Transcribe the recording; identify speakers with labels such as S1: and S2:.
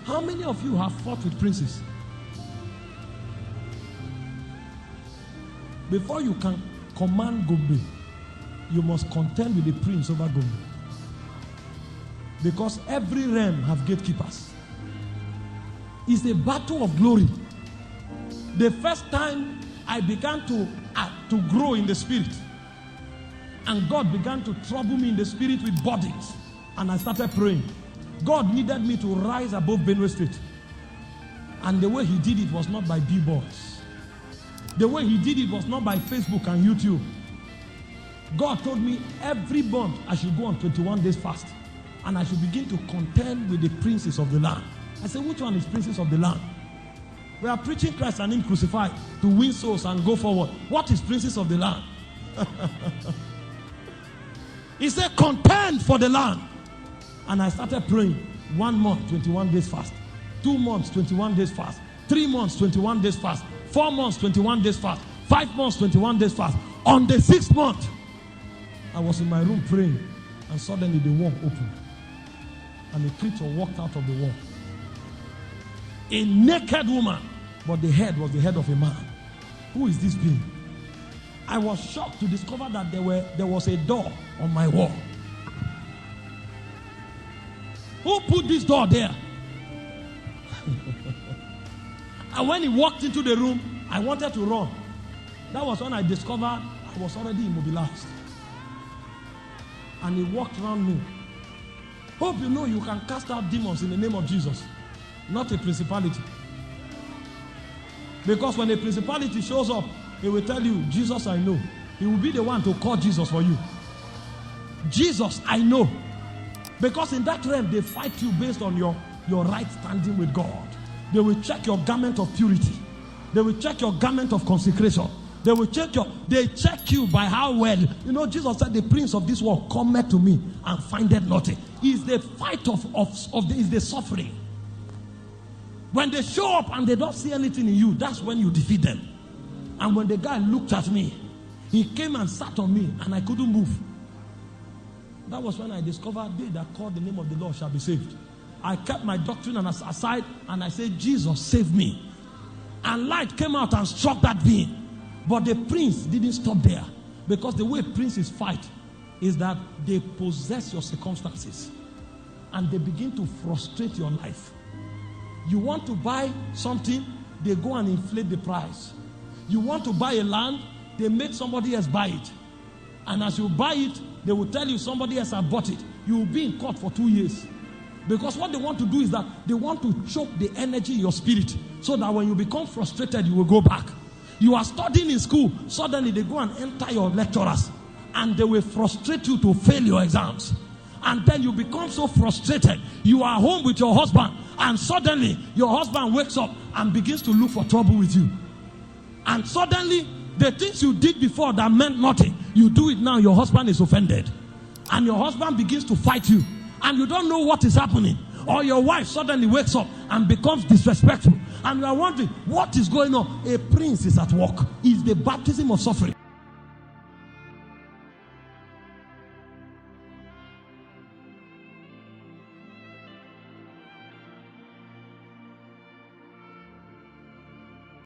S1: How many of you have fought with princes? Before you can command Gombe, you must contend with the prince over Gombe. Because every realm have gatekeepers. It's a battle of glory. The first time I began to grow in the spirit, and God began to trouble me in the spirit with burdens, and I started praying. God needed me to rise above Benue State. And the way he did it was not by billboards. The way he did it was not by Facebook and YouTube. God told me every month I should go on 21 days fast. And I should begin to contend with the princes of the land. I said, which one is princes of the land? We are preaching Christ and him crucified to win souls and go forward. What is princes of the land? He said, contend for the land. And I started praying. 1 month, 21 days fast. 2 months, 21 days fast. 3 months, 21 days fast. 4 months, 21 days fast. 5 months, 21 days fast. On the 6th month, I was in my room praying, and suddenly the wall opened. And a creature walked out of the wall. A naked woman, but the head was the head of a man. Who is this being? I was shocked to discover that there was a door on my wall. Who put this door there? And when he walked into the room, I wanted to run. That was when I discovered I was already immobilized. And he walked around me. Hope you know you can cast out demons in the name of Jesus, not a principality. Because when a principality shows up, he will tell you, Jesus, I know. He will be the one to call Jesus for you. Jesus, I know. Because in that realm, they fight you based on your right standing with God. They will check your garment of purity. They will check your garment of consecration. They will check you by how well. You know, Jesus said, the prince of this world cometh to me and findeth nothing. It's the fight is the suffering. When they show up and they don't see anything in you, that's when you defeat them. And when the guy looked at me, he came and sat on me and I couldn't move. That was when I discovered they that call the name of the Lord shall be saved. I kept my doctrine aside and I said, Jesus, save me. And light came out and struck that being. But the prince didn't stop there. Because the way princes fight is that they possess your circumstances. And they begin to frustrate your life. You want to buy something, they go and inflate the price. You want to buy a land, they make somebody else buy it. And as you buy it, they will tell you somebody else has bought it. You will be in court for 2 years. Because what they want to do is that they want to choke the energy in your spirit so that when you become frustrated, you will go back. You are studying in school, suddenly they go and enter your lecturers and they will frustrate you to fail your exams. And then you become so frustrated. You are home with your husband and suddenly your husband wakes up and begins to look for trouble with you. And suddenly the things you did before that meant nothing, you do it now, your husband is offended. And your husband begins to fight you. And you don't know what is happening. Or your wife suddenly wakes up and becomes disrespectful. And you are wondering, what is going on? A prince is at work. It's the baptism of suffering.